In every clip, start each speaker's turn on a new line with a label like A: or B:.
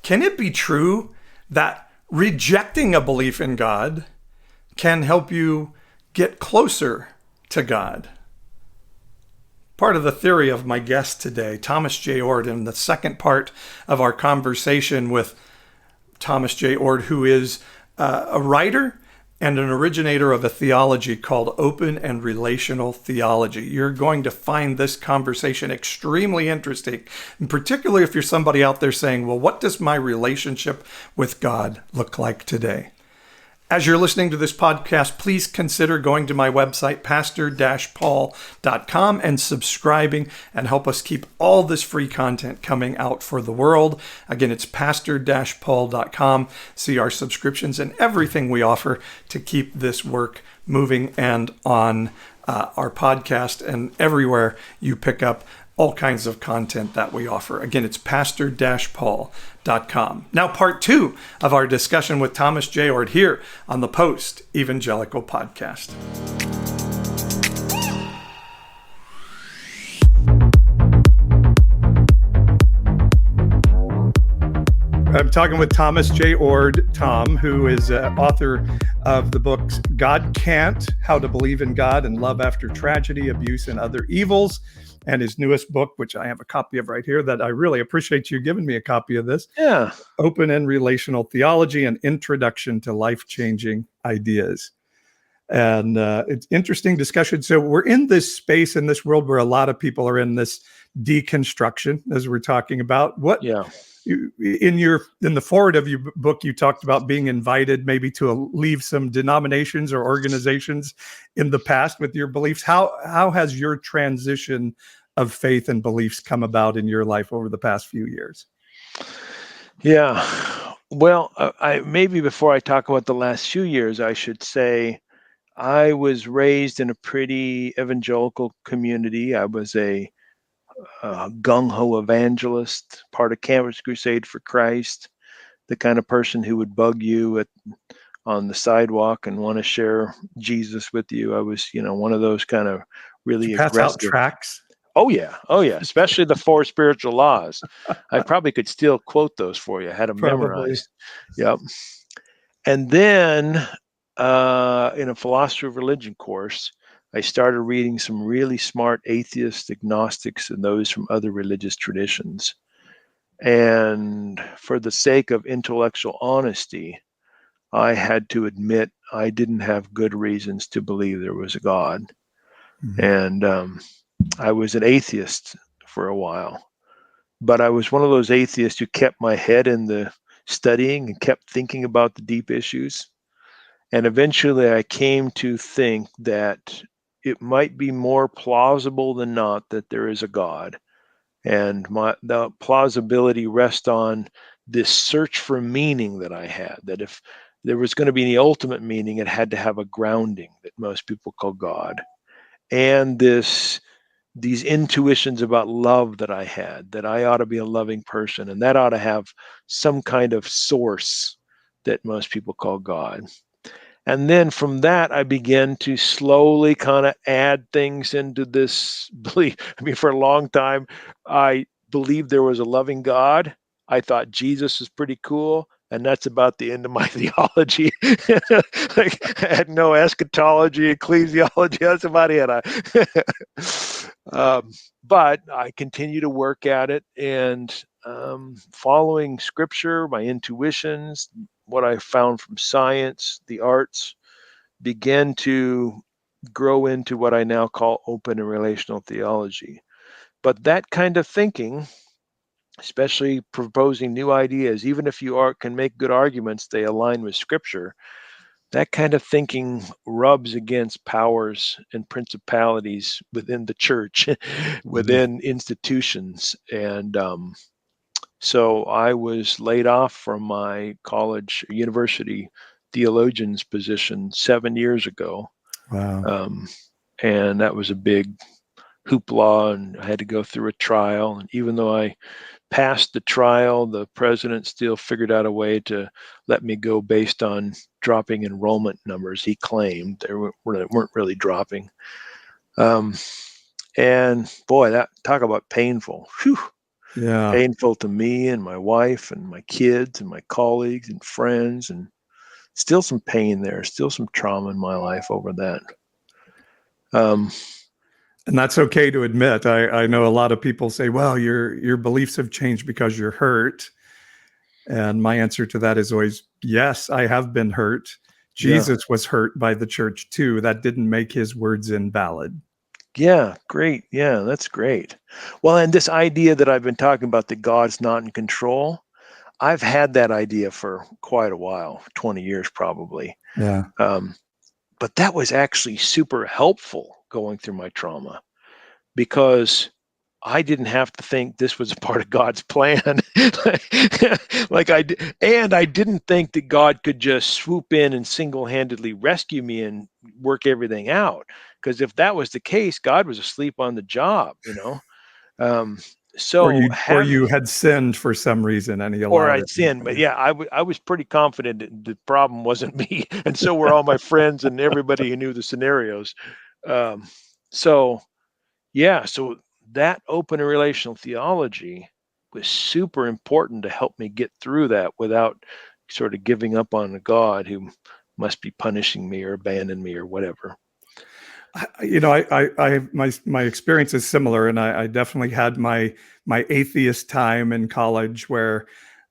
A: can it be true that rejecting a belief in God can help you get closer to God? Part of the theory of my guest today, Thomas Jay Oord, in the second part of our conversation with Thomas Jay Oord, who is a writer and an originator of a theology called Open and Relational Theology. You're going to find this conversation extremely interesting, and particularly if you're somebody out there saying, well, what does my relationship with God look like today? As you're listening to this podcast, please consider going to my website, pastor-paul.com, and subscribing, and help us keep all this free content coming out for the world. Again, it's pastor-paul.com. See our subscriptions and everything we offer to keep this work moving, and on our podcast and everywhere you pick up all kinds of content that we offer. Again, it's pastor-paul.com. Now, part 2 of our discussion with Thomas Jay Oord here on the Post-Evangelical podcast. I'm talking with Thomas Jay Oord, Tom, who is author of the books God Can't, How to Believe in God and Love After Tragedy, Abuse, and Other Evils, and his newest book, which I have a copy of right here, that I really appreciate you giving me a copy of this.
B: Yeah.
A: Open and Relational Theology, an Introduction to Life-Changing Ideas. And it's interesting discussion. So we're in this space, in this world where a lot of people are in this deconstruction, as we're talking about. In the forward of your book, you talked about being invited maybe to leave some denominations or organizations in the past with your beliefs. How has your transition of faith and beliefs come about in your life over the past few years?
B: Yeah. Well, I maybe before I talk about the last few years, I should say I was raised in a pretty evangelical community. I was a gung-ho evangelist, part of Campus Crusade for Christ, the kind of person who would bug you on the sidewalk and want to share Jesus with you. I was, one of those kind of really
A: Did you pass
B: aggressive.
A: out tracts?
B: Oh yeah, especially the 4 spiritual laws. I probably could still quote those for you. I had them memorized. Yep. And then in a philosophy of religion course, I started reading some really smart atheists, agnostics, and those from other religious traditions. And for the sake of intellectual honesty, I had to admit I didn't have good reasons to believe there was a God. Mm-hmm. And I was an atheist for a while. But I was one of those atheists who kept my head in the studying and kept thinking about the deep issues. And eventually I came to think that it might be more plausible than not that there is a God. And the plausibility rests on this search for meaning that I had, that if there was going to be the ultimate meaning, it had to have a grounding that most people call God. And these intuitions about love that I had, that I ought to be a loving person, and that ought to have some kind of source that most people call God. And then from that, I began to slowly kind of add things into this belief. I mean, for a long time, I believed there was a loving God. I thought Jesus was pretty cool. And that's about the end of my theology. Like, I had no eschatology, ecclesiology. That's about it. But I continue to work at it, and following scripture, my intuitions, what I found from science, the arts, began to grow into what I now call open and relational theology. But that kind of thinking, especially proposing new ideas, even if you can make good arguments, they align with scripture, that kind of thinking rubs against powers and principalities within the church, within institutions. And so I was laid off from my college, university theologian's position 7 years ago.
A: Wow.
B: And that was a big hoopla, and I had to go through a trial. And even though I passed the trial, the president still figured out a way to let me go based on dropping enrollment numbers. He claimed they weren't really dropping. And boy, that talk about painful. Whew.
A: Yeah.
B: Painful to me and my wife and my kids and my colleagues and friends, and still some pain there, still some trauma in my life over that.
A: And that's okay to admit. I know a lot of people say, well, your beliefs have changed because you're hurt. And my answer to that is always, yes, I have been hurt. Jesus was hurt by the church too. That didn't make his words invalid.
B: Yeah, great. Yeah, that's great. Well, and this idea that I've been talking about, that God's not in control, I've had that idea for quite a while, 20 years probably.
A: Yeah.
B: But that was actually super helpful going through my trauma, because I didn't have to think this was a part of God's plan. And I didn't think that God could just swoop in and single-handedly rescue me and work everything out. Because if that was the case, God was asleep on the job, Um,
A: Or
B: so having,
A: you had sinned for some reason and he
B: or
A: allowed
B: I'd
A: it to
B: sinned, but
A: happen.
B: yeah, I was pretty confident that the problem wasn't me, and so were all my friends and everybody who knew the scenarios. Um, so yeah, so that open and relational theology was super important to help me get through that without sort of giving up on a God who must be punishing me or abandon me or whatever.
A: My experience is similar, and I definitely had my atheist time in college where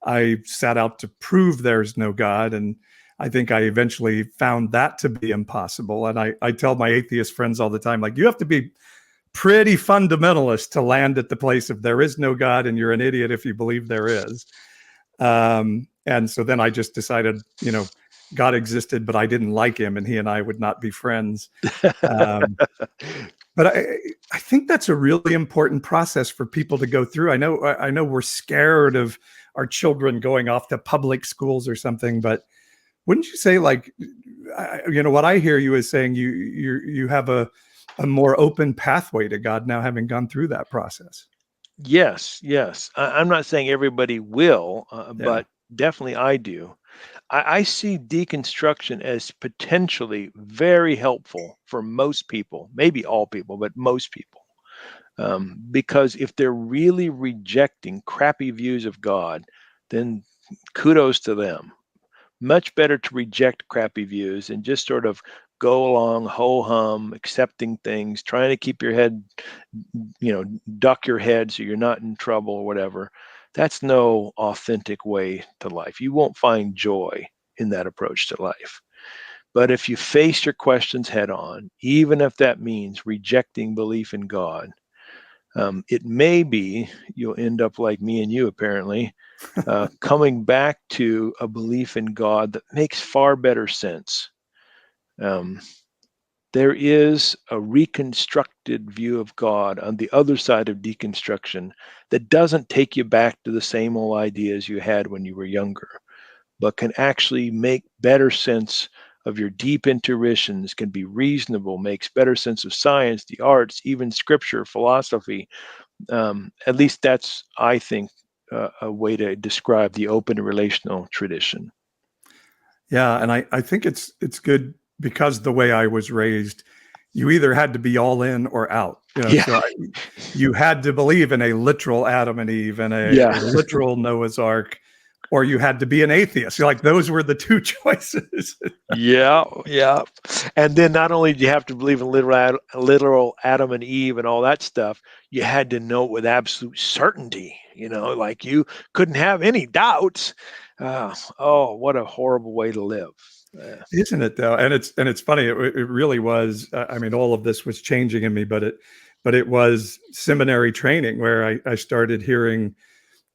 A: I set out to prove there's no God, and I think I eventually found that to be impossible. And I tell my atheist friends all the time, like, you have to be pretty fundamentalist to land at the place of there is no God, and you're an idiot if you believe there is. And so then I just decided, God existed, but I didn't like him, and he and I would not be friends. Um, but I think that's a really important process for people to go through. I know we're scared of our children going off to public schools or something, but wouldn't you say, like, what I hear you is saying you have a more open pathway to God now, having gone through that process.
B: Yes, yes. I'm not saying everybody will,
A: Yeah.
B: but definitely I do. I see deconstruction as potentially very helpful for most people, maybe all people, but most people. Because if they're really rejecting crappy views of God, then kudos to them. Much better to reject crappy views and just sort of go along ho hum, accepting things, trying to keep your head, duck your head so you're not in trouble or whatever. That's no authentic way to life. You won't find joy in that approach to life. But if you face your questions head on, even if that means rejecting belief in God, it may be you'll end up like me and you, apparently, coming back to a belief in God that makes far better sense. Um, there is a reconstructed view of God on the other side of deconstruction that doesn't take you back to the same old ideas you had when you were younger, but can actually make better sense of your deep intuitions, can be reasonable, makes better sense of science, the arts, even scripture, philosophy. At least that's, I think, a way to describe the open relational tradition.
A: Yeah, and I think it's good because the way I was raised, you either had to be all in or out.
B: Yeah,
A: So you had to believe in a literal Adam and Eve and a
B: yeah,
A: literal Noah's Ark, or you had to be an atheist. Like, those were the two choices.
B: yeah, yeah. And then not only do you have to believe in literal Adam and Eve and all that stuff, you had to know it with absolute certainty. Like you couldn't have any doubts. Oh, what a horrible way to live.
A: Isn't it though? And it's funny. It really was. I mean, all of this was changing in me, but it was seminary training where I started hearing,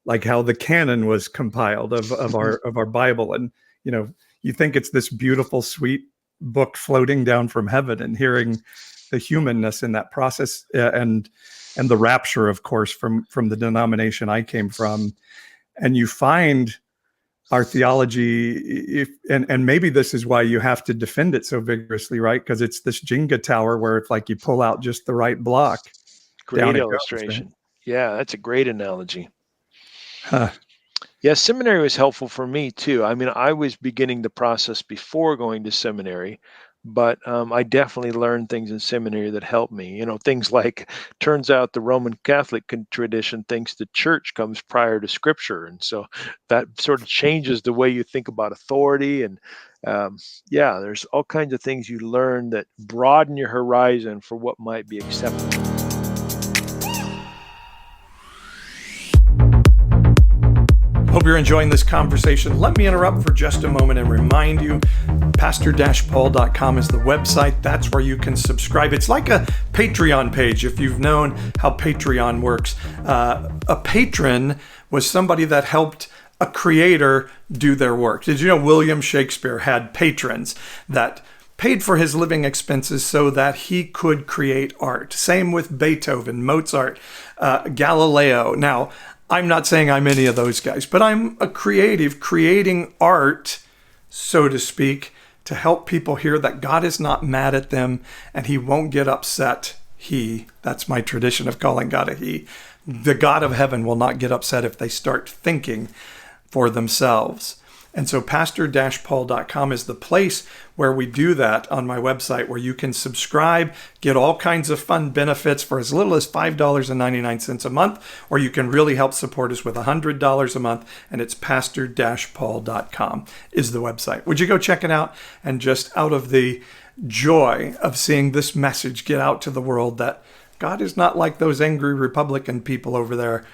A: like, how the canon was compiled of our Bible, and you think it's this beautiful, sweet book floating down from heaven, and hearing the humanness in that process, and the rapture, of course, from the denomination I came from, and you find our theology, and maybe this is why you have to defend it so vigorously, right? Because it's this Jenga tower where if, like, you pull out just the right block, down
B: Great
A: it goes, right?
B: illustration. Yeah, that's a great analogy.
A: Huh.
B: Yeah, seminary was helpful for me too. I mean, I was beginning the process before going to seminary but I definitely learned things in seminary that helped me. Things like, turns out the Roman Catholic tradition thinks the church comes prior to Scripture, and so that sort of changes the way you think about authority. And yeah, there's all kinds of things you learn that broaden your horizon for what might be acceptable.
A: Hope you're enjoying this conversation. Let me interrupt for just a moment and remind you, pastor-paul.com is the website. That's where you can subscribe. It's like a Patreon page, if you've known how Patreon works. A patron was somebody that helped a creator do their work. Did you know William Shakespeare had patrons that paid for his living expenses so that he could create art? Same with Beethoven, Mozart, Galileo. Now, I'm not saying I'm any of those guys, but I'm a creative, creating art, so to speak, to help people hear that God is not mad at them and he won't get upset. That's my tradition of calling God a he. The God of heaven will not get upset if they start thinking for themselves. And so pastor-paul.com is the place where we do that on my website, where you can subscribe, get all kinds of fun benefits for as little as $5.99 a month, or you can really help support us with $100 a month, and it's pastor-paul.com is the website. Would you go check it out? And just out of the joy of seeing this message get out to the world that God is not like those angry Republican people over there.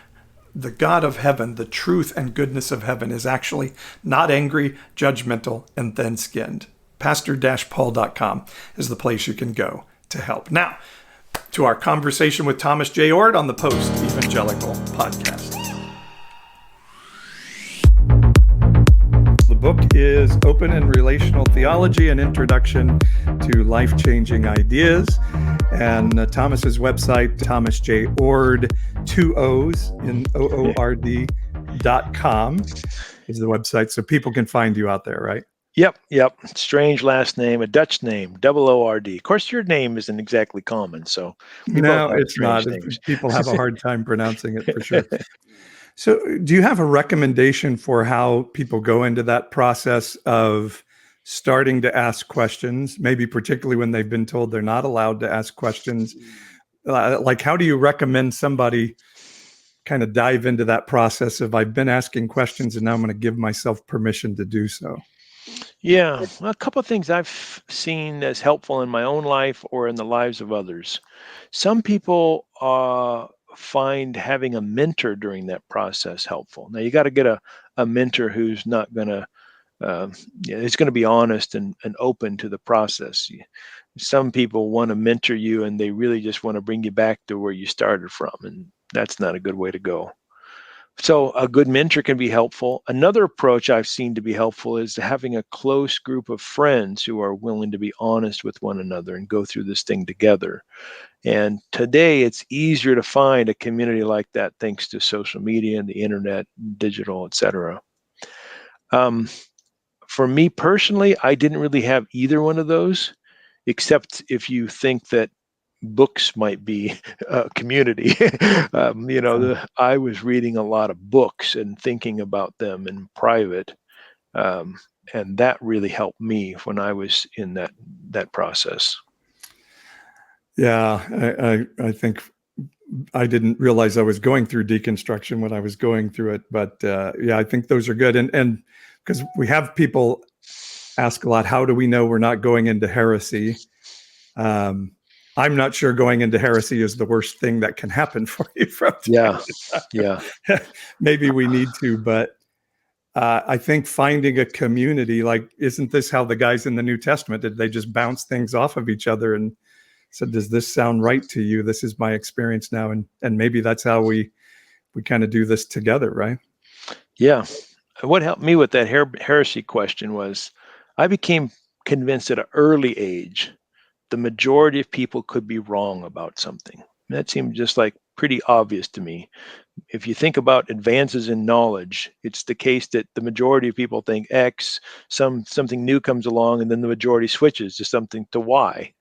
A: The God of heaven, the truth and goodness of heaven, is actually not angry, judgmental, and thin-skinned. Pastor-paul.com is the place you can go to help. Now, to our conversation with Thomas Jay Oord on the Post-Evangelical podcast. The book is Open and Relational Theology, an Introduction to Life-Changing Ideas. And Thomas's website, Thomas J. Oord, 2 O's in OORD.com is the website. So people can find you out there, right?
B: Yep. Strange last name, a Dutch name, OORD. Of course, your name isn't exactly common, so
A: no, it's not. Names. People have a hard time pronouncing it for sure. So do you have a recommendation for how people go into that process of starting to ask questions, maybe particularly when they've been told they're not allowed to ask questions? Like, how do you recommend somebody kind of dive into that process of, I've been asking questions and now I'm going to give myself permission to do so?
B: Yeah, a couple of things I've seen as helpful in my own life or in the lives of others. Some people find having a mentor during that process helpful. Now, you got to get a mentor who's not going to, it's going to be honest and open to the process. Some people want to mentor you and they really just want to bring you back to where you started from, and that's not a good way to go. So a good mentor can be helpful. Another approach I've seen to be helpful is having a close group of friends who are willing to be honest with one another and go through this thing together. And today it's easier to find a community like that thanks to social media and the internet, digital, etc. For me personally, I didn't really have either one of those, except if you think that books might be a community. I was reading a lot of books and thinking about them in private, and that really helped me when I was in that process.
A: Yeah, I think I didn't realize I was going through deconstruction when I was going through it, but yeah, I think those are good, and because we have people ask a lot, how do we know we're not going into heresy? I'm not sure going into heresy is the worst thing that can happen for you from time to time. Maybe we need to, but I think finding a community, like, isn't this how the guys in the New Testament did? They just bounce things off of each other and said, does this sound right to you? This is my experience now. And maybe that's how we kind of do this together, right?
B: Yeah. What helped me with that heresy question was I became convinced at an early age the majority of people could be wrong about something. That seemed just like pretty obvious to me. If you think about advances in knowledge, it's the case that the majority of people think X, something new comes along, and then the majority switches to Y.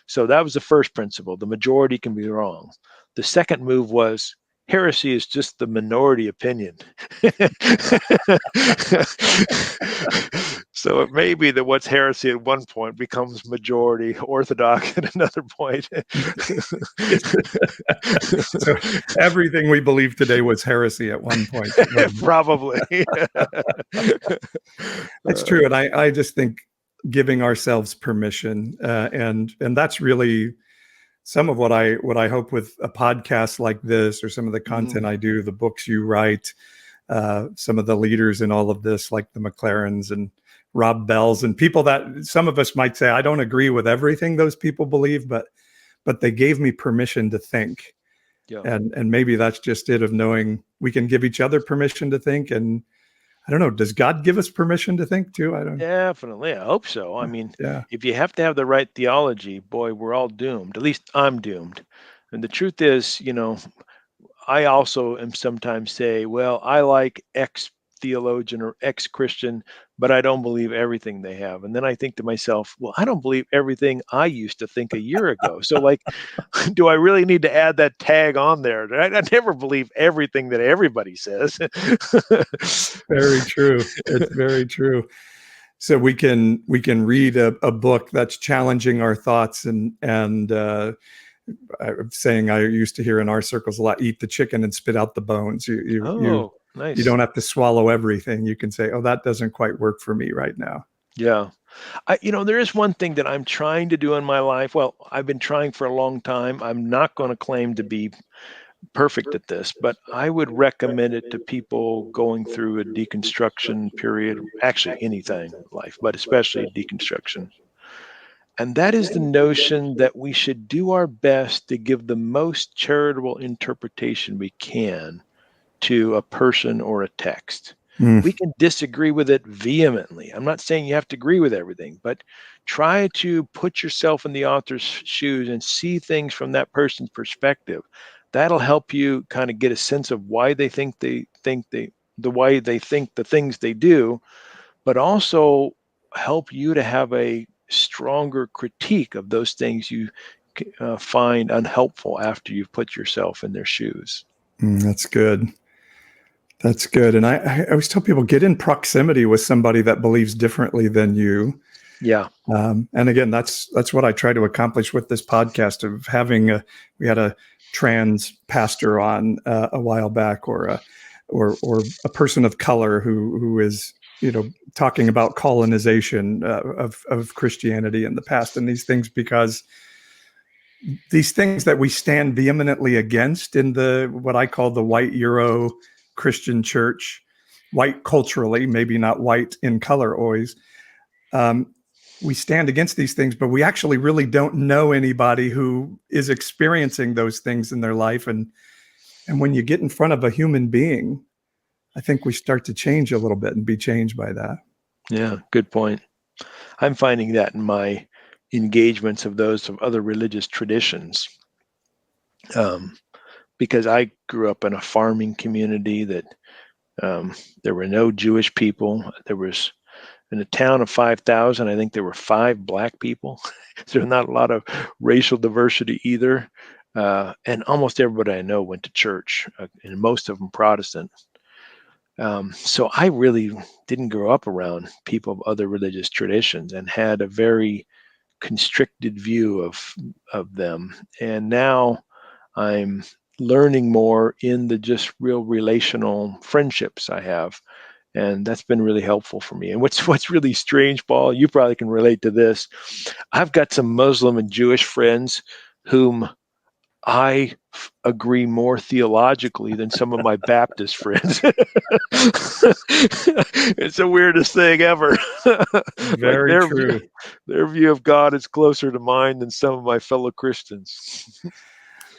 B: So that was the first principle. The majority can be wrong. The second move was heresy is just the minority opinion. So it may be that what's heresy at one point becomes majority orthodox at another point.
A: So everything we believe today was heresy at one point.
B: Probably.
A: It's true. And I just think giving ourselves permission, and that's really some of what I hope with a podcast like this, or some of the content I do, the books you write, some of the leaders in all of this, like the McLarens and Rob Bells, and people that some of us might say, I don't agree with everything those people believe, but they gave me permission to think.
B: Yeah.
A: And maybe that's just it, of knowing we can give each other permission to think. And I don't know, does God give us permission to think too? I don't.
B: Definitely. I hope so. I mean,
A: Yeah.
B: if you have to have the right theology, boy, we're all doomed. At least I'm doomed. And the truth is, I also am sometimes say, well, I like X theologian or X Christian, but I don't believe everything they have. And then I think to myself, well, I don't believe everything I used to think a year ago. So, like, do I really need to add that tag on there? I never believe everything that everybody says.
A: Very true. It's very true. So we can read a book that's challenging our thoughts, and I'm saying, I used to hear in our circles a lot, eat the chicken and spit out the bones. You
B: Nice.
A: You don't have to swallow everything. You can say, oh, that doesn't quite work for me right now.
B: Yeah. There is one thing that I'm trying to do in my life. Well, I've been trying for a long time. I'm not going to claim to be perfect at this, but I would recommend it to people going through a deconstruction period, actually anything in life, but especially deconstruction. And that is the notion that we should do our best to give the most charitable interpretation we can to a person or a text. We can disagree with it vehemently. I'm not saying you have to agree with everything, but try to put yourself in the author's shoes and see things from that person's perspective. That'll help you kind of get a sense of why they think the way they think the things they do, but also help you to have a stronger critique of those things you find unhelpful after you've put yourself in their shoes.
A: That's good. That's good. And I always tell people, get in proximity with somebody that believes differently than you.
B: Yeah.
A: And again, that's what I try to accomplish with this podcast, of having we had a trans pastor on a while back, or a person of color who is, talking about colonization of Christianity in the past, and these things, because these things that we stand vehemently against in the what I call the white Euro Christian church, white culturally, maybe not white in color always. We stand against these things, but we actually really don't know anybody who is experiencing those things in their life. And when you get in front of a human being, I think we start to change a little bit and be changed by that.
B: Yeah, good point. I'm finding that in my engagements of those of other religious traditions, because I grew up in a farming community that there were no Jewish people. There was, in a town of 5,000, I think there were 5 Black people. So not a lot of racial diversity either. And almost everybody I know went to church, and most of them Protestant. So I really didn't grow up around people of other religious traditions, and had a very constricted view of them. And now I'm learning more in the just real relational friendships I have. And that's been really helpful for me. And what's really strange, Paul, you probably can relate to this. I've got some Muslim and Jewish friends whom I agree more theologically than some of my Baptist friends. It's the weirdest thing ever.
A: Very
B: like
A: true.
B: Their view of God is closer to mine than some of my fellow Christians.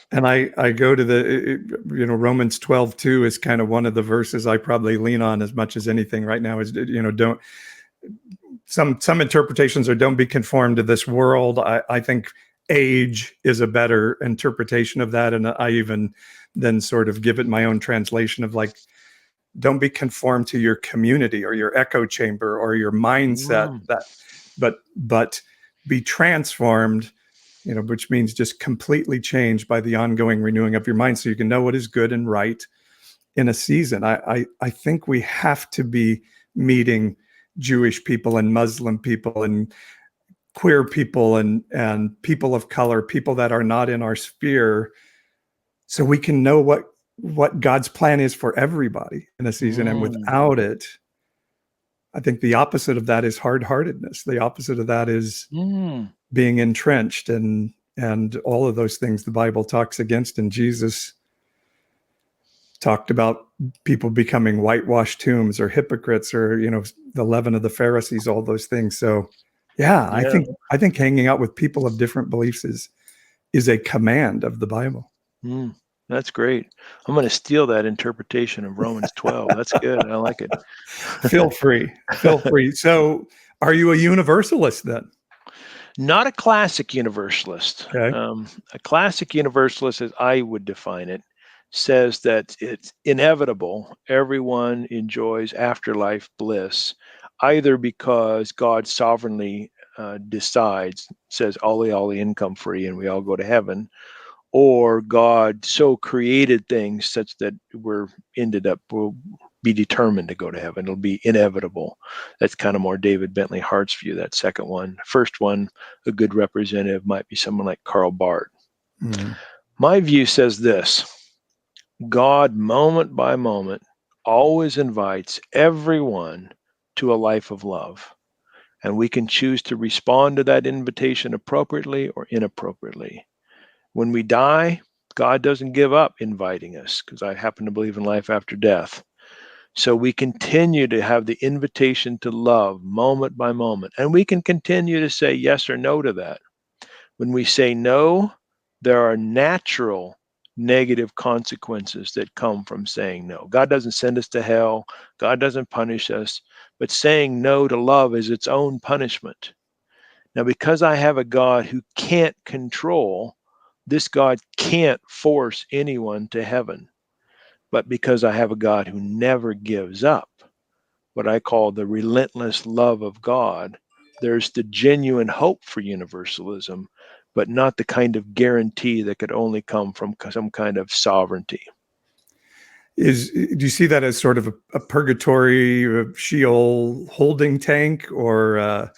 A: And I go to the, Romans 12:2 is kind of one of the verses I probably lean on as much as anything right now. Is, don't, some interpretations are, don't be conformed to this world. I think age is a better interpretation of that. And I even then sort of give it my own translation of, like, don't be conformed to your community or your echo chamber or your mindset, but be transformed which means just completely changed by the ongoing renewing of your mind so you can know what is good and right in a season. I think we have to be meeting Jewish people and Muslim people and queer people and people of color, people that are not in our sphere, so we can know what God's plan is for everybody in a season. And without it, I think the opposite of that is hard-heartedness. The opposite of that is being entrenched and all of those things the Bible talks against. And Jesus talked about people becoming whitewashed tombs or hypocrites or, the leaven of the Pharisees, all those things. So yeah. I think hanging out with people of different beliefs is a command of the Bible.
B: That's great. I'm going to steal that interpretation of Romans 12. That's good. I like it.
A: Feel free. So are you a universalist then?
B: Not a classic universalist.
A: Okay.
B: A classic universalist, as I would define it, says that it's inevitable. Everyone enjoys afterlife bliss, either because God sovereignly decides, says, all income free, and we all go to heaven, or God so created things such that we'll be determined to go to heaven. It'll be inevitable. That's kind of more David Bentley Hart's view, that second one. First one, a good representative might be someone like Karl Barth. My view says this: God, moment by moment, always invites everyone to a life of love. And we can choose to respond to that invitation appropriately or inappropriately. When we die, God doesn't give up inviting us, because I happen to believe in life after death. So we continue to have the invitation to love moment by moment. And we can continue to say yes or no to that. When we say no, there are natural negative consequences that come from saying no. God doesn't send us to hell. God doesn't punish us. But saying no to love is its own punishment. Now, because I have a God who can't control, this God can't force anyone to heaven. But because I have a God who never gives up, what I call the relentless love of God, there's the genuine hope for universalism, but not the kind of guarantee that could only come from some kind of sovereignty.
A: Do you see that as sort of a purgatory, a Sheol holding tank, or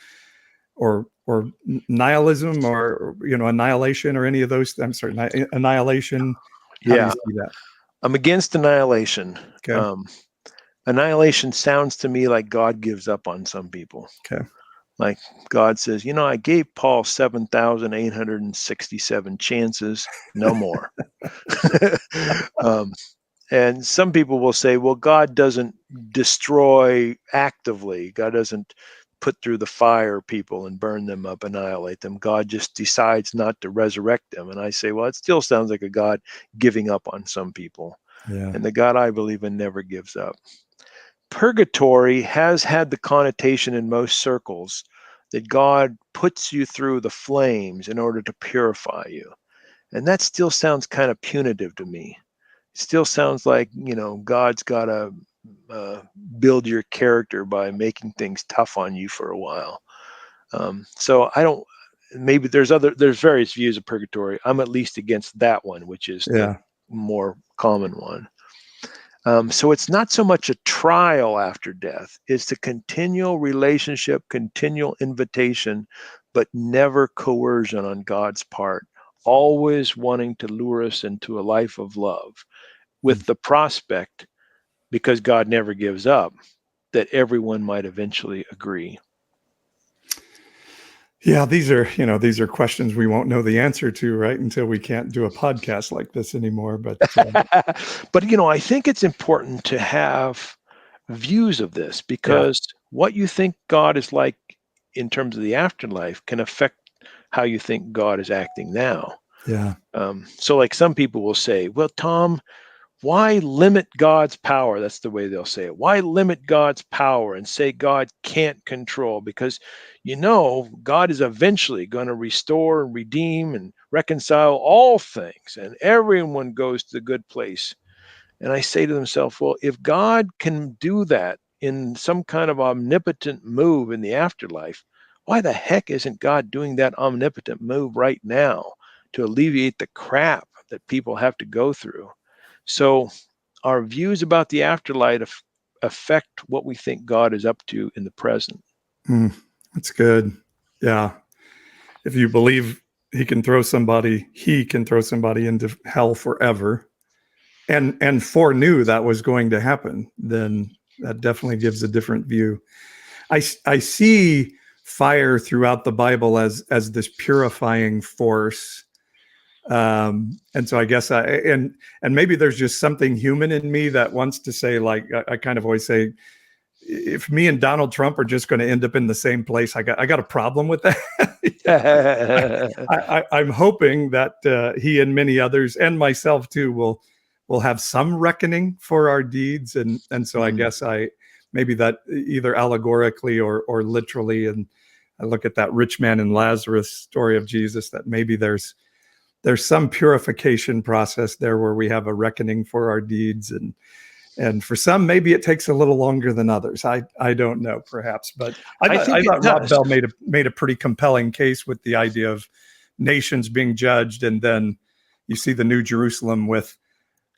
A: nihilism, or annihilation, or any of those? I'm sorry, annihilation. How do you see that?
B: I'm against annihilation.
A: Okay.
B: Annihilation sounds to me like God gives up on some people.
A: Okay.
B: Like God says, I gave Paul 7,867 chances, no more. And some people will say, well, God doesn't destroy actively. God doesn't put through the fire people and burn them up, annihilate them. God just decides not to resurrect them. And I say, well, it still sounds like a God giving up on some people.
A: Yeah.
B: And the God I believe in never gives up. Purgatory has had the connotation in most circles that God puts you through the flames in order to purify you. And that still sounds kind of punitive to me. It still sounds like, God's got to build your character by making things tough on you for a while. So I don't, maybe there's various views of purgatory. I'm at least against that one, which is the more common one. So it's not so much a trial after death. It's the continual relationship, continual invitation, but never coercion on God's part, always wanting to lure us into a life of love with the prospect, because God never gives up, that everyone might eventually agree.
A: Yeah, these are questions we won't know the answer to, right, until we can't do a podcast like this anymore. But
B: but I think it's important to have views of this, because what you think God is like in terms of the afterlife can affect how you think God is acting now.
A: Yeah.
B: So like some people will say, well, Tom, why limit God's power? That's the way they'll say it. Why limit God's power and say God can't control? Because, God is eventually going to restore and redeem and reconcile all things, and everyone goes to the good place. And I say to themselves, well, if God can do that in some kind of omnipotent move in the afterlife, why the heck isn't God doing that omnipotent move right now to alleviate the crap that people have to go through? So our views about the afterlife affect what we think God is up to in the present.
A: That's good. Yeah. If you believe he can throw somebody into hell forever and foreknew that was going to happen, then that definitely gives a different view. I see fire throughout the Bible as this purifying force. And so I guess and maybe there's just something human in me that wants to say, like, I kind of always say, if me and Donald Trump are just going to end up in the same place, I got a problem with that. I'm hoping that he and many others, and myself too, will have some reckoning for our deeds, and so I guess maybe that either allegorically or literally, and I look at that rich man and Lazarus story of Jesus, that maybe there's some purification process there where we have a reckoning for our deeds, and for some, maybe it takes a little longer than others. I don't know, perhaps, but I thought Rob Bell made a pretty compelling case with the idea of nations being judged, and then you see the New Jerusalem with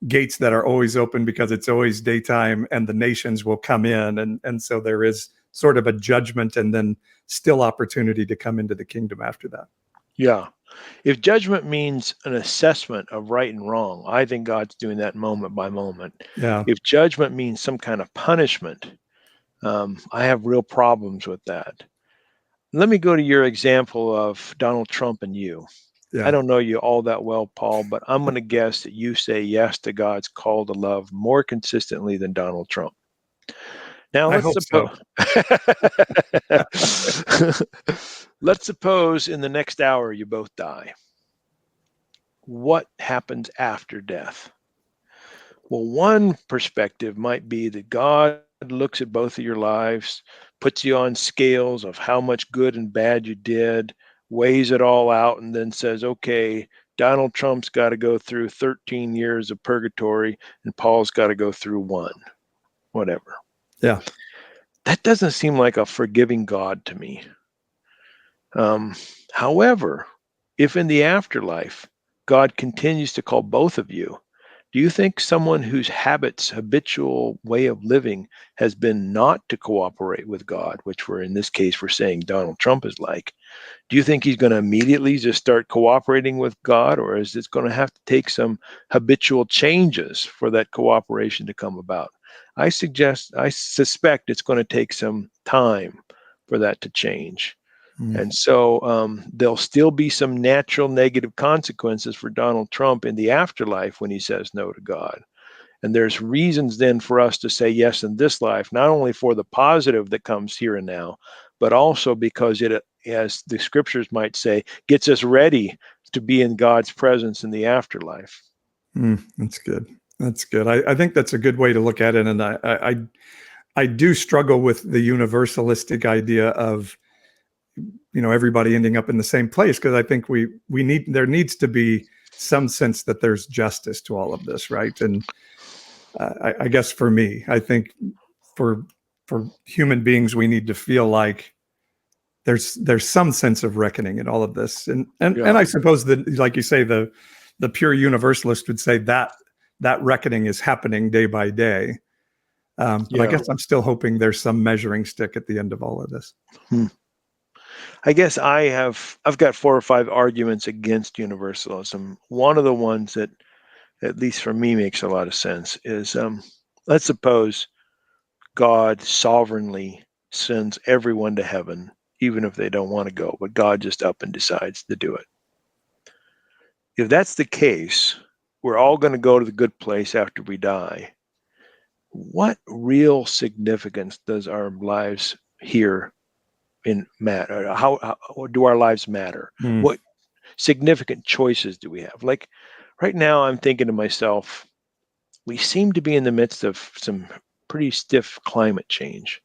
A: gates that are always open because it's always daytime, and the nations will come in, and so there is sort of a judgment and then still opportunity to come into the kingdom after that.
B: Yeah. If judgment means an assessment of right and wrong, I think God's doing that moment by moment.
A: Yeah.
B: If judgment means some kind of punishment, I have real problems with that. Let me go to your example of Donald Trump and you.
A: Yeah.
B: I don't know you all that well, Paul, but I'm going to guess that you say yes to God's call to love more consistently than Donald Trump. Now, let's suppose in the next hour you both die. What happens after death? Well, one perspective might be that God looks at both of your lives, puts you on scales of how much good and bad you did, weighs it all out, and then says, okay, Donald Trump's got to go through 13 years of purgatory, and Paul's got to go through 1, whatever.
A: Yeah.
B: That doesn't seem like a forgiving God to me. However, if in the afterlife, God continues to call both of you, do you think someone whose habitual way of living has been not to cooperate with God, which in this case, we're saying Donald Trump is like, do you think he's going to immediately just start cooperating with God, or is it going to have to take some habitual changes for that cooperation to come about? I suspect it's going to take some time for that to change. And so there'll still be some natural negative consequences for Donald Trump in the afterlife when he says no to God. And there's reasons then for us to say yes in this life, not only for the positive that comes here and now, but also because it, as the scriptures might say, gets us ready to be in God's presence in the afterlife.
A: That's good. That's good. I think that's a good way to look at it. And I do struggle with the universalistic idea of, everybody ending up in the same place, because I think there needs to be some sense that there's justice to all of this, right? And I guess for me, I think for human beings, we need to feel like there's some sense of reckoning in all of this, and I suppose that, like you say, the pure universalist would say that reckoning is happening day by day. But I guess I'm still hoping there's some measuring stick at the end of all of this.
B: I guess I've got 4 or 5 arguments against universalism. One of the ones that, at least for me, makes a lot of sense is, let's suppose God sovereignly sends everyone to heaven, even if they don't want to go, but God just up and decides to do it. If that's the case, we're all going to go to the good place after we die. What real significance does our lives here in matter? How do our lives matter? What significant choices do we have? Like right now, I'm thinking to myself, we seem to be in the midst of some pretty stiff climate change,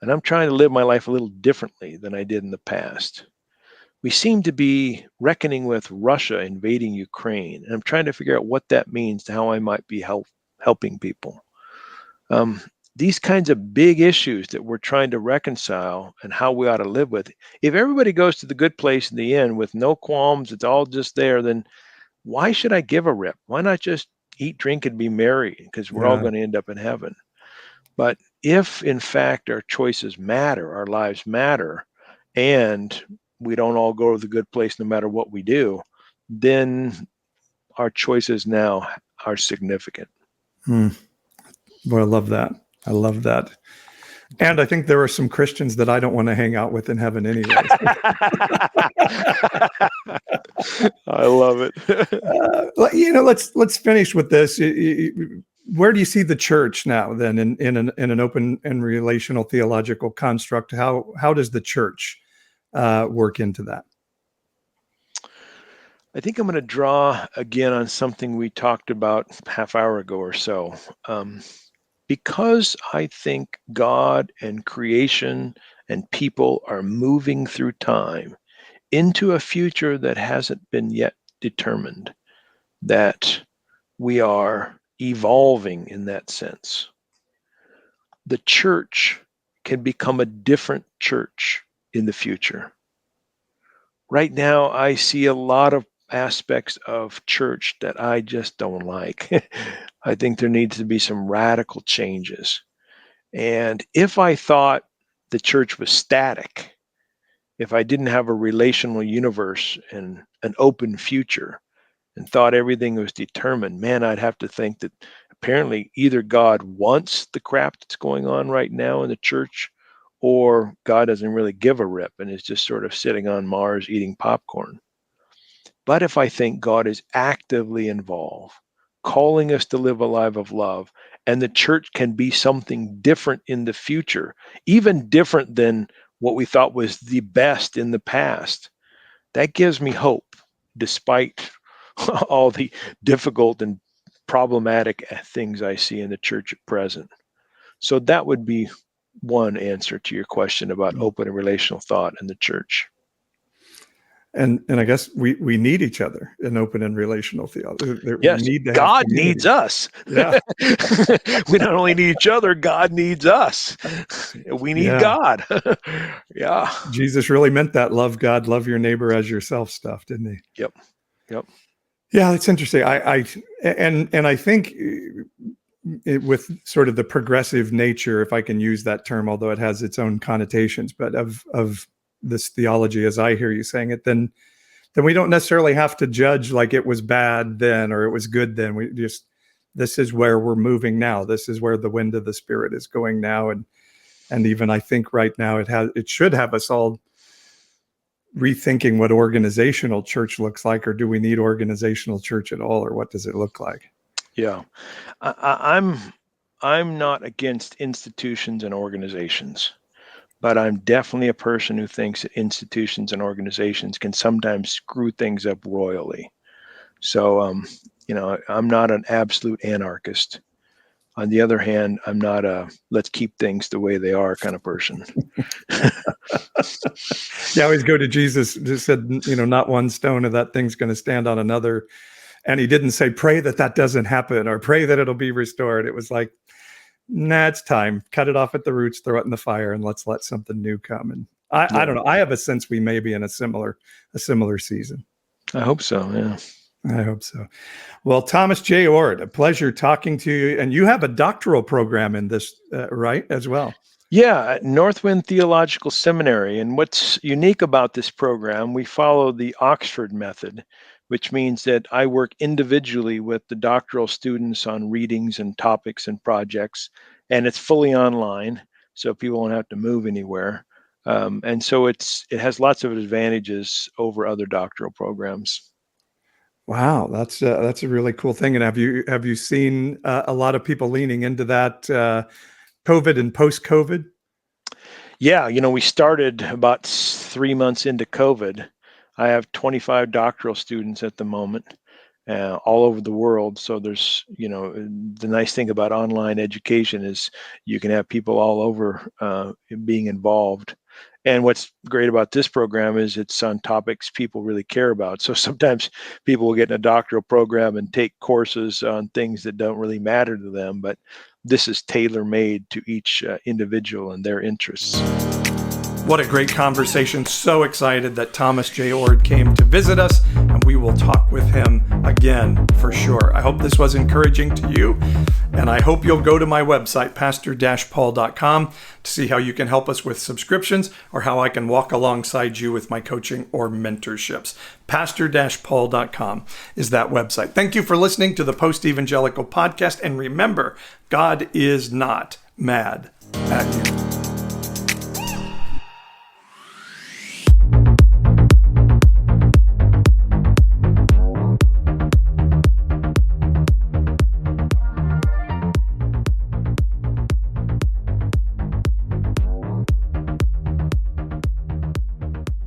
B: and I'm trying to live my life a little differently than I did in the past. We seem to be reckoning with Russia invading Ukraine, and I'm trying to figure out what that means to how I might be helping people. these kinds of big issues that we're trying to reconcile and how we ought to live with, if everybody goes to the good place in the end with no qualms, it's all just there, then why should I give a rip? Why not just eat, drink, and be merry? Because we're all
A: Yeah.
B: going to end up in heaven. But if, in fact, our choices matter, our lives matter, and we don't all go to the good place no matter what we do, then our choices now are significant.
A: Hmm. Well, I love that. I love that. And I think there are some Christians that I don't want to hang out with in heaven anyway.
B: I love it.
A: Let's finish with this. Where do you see the church now then in an open and relational theological construct? How does the church work into that?
B: I think I'm going to draw again on something we talked about half hour ago or so. Because I think God and creation and people are moving through time into a future that hasn't been yet determined, that we are evolving in that sense. The church can become a different church in the future. Right now, I see a lot of aspects of church that I just don't like. I think there needs to be some radical changes. And if I thought the church was static, if I didn't have a relational universe and an open future and thought everything was determined, man, I'd have to think that apparently either God wants the crap that's going on right now in the church, or God doesn't really give a rip and is just sort of sitting on Mars eating popcorn. But if I think God is actively involved, calling us to live a life of love, and the church can be something different in the future, even different than what we thought was the best in the past, that gives me hope, despite all the difficult and problematic things I see in the church at present. So that would be one answer to your question about open and relational thought in the church.
A: And I guess we need each other in open and relational theology.
B: Yes,
A: we need to have
B: God
A: community.
B: needs us.
A: Yeah.
B: We not only need each other, God needs us. We need God. Yeah.
A: Jesus really meant that love God, love your neighbor as yourself stuff, didn't he?
B: Yep.
A: Yeah, it's interesting. I think with sort of the progressive nature, if I can use that term, although it has its own connotations, but of this theology, as I hear you saying it, then we don't necessarily have to judge like it was bad then or it was good then. We just, this is where we're moving now. This is where the wind of the Spirit is going now, and even I think right now it should have us all rethinking what organizational church looks like, or do we need organizational church at all, or what does it look like?
B: Yeah, I'm not against institutions and organizations, but I'm definitely a person who thinks that institutions and organizations can sometimes screw things up royally. So, I'm not an absolute anarchist. On the other hand, I'm not a let's keep things the way they are kind of person.
A: Yeah, I always go to Jesus, just said, not one stone of that thing's going to stand on another. And he didn't say, pray that doesn't happen or pray that it'll be restored. It was like, nah, it's time. Cut it off at the roots, throw it in the fire, and let's let something new come. And I don't know. I have a sense we may be in a similar season.
B: I hope so. Yeah.
A: I hope so. Well, Thomas Jay Oord, a pleasure talking to you. And you have a doctoral program in this, right, as well?
B: Yeah, at Northwind Theological Seminary. And what's unique about this program, we follow the Oxford method, which means that I work individually with the doctoral students on readings and topics and projects, and it's fully online, so people won't have to move anywhere. And so it has lots of advantages over other doctoral programs.
A: Wow, that's a really cool thing. And have you seen a lot of people leaning into that COVID and post-COVID?
B: Yeah, we started about 3 months into COVID. I have 25 doctoral students at the moment, all over the world. So there's, the nice thing about online education is you can have people all over being involved. And what's great about this program is it's on topics people really care about. So sometimes people will get in a doctoral program and take courses on things that don't really matter to them, but this is tailor-made to each individual and their interests.
A: What a great conversation. So excited that Thomas Jay Oord came to visit us, and we will talk with him again for sure. I hope this was encouraging to you, and I hope you'll go to my website, pastor-paul.com, to see how you can help us with subscriptions or how I can walk alongside you with my coaching or mentorships. Pastor-paul.com is that website. Thank you for listening to the Post-Evangelical podcast, and remember, God is not mad at you.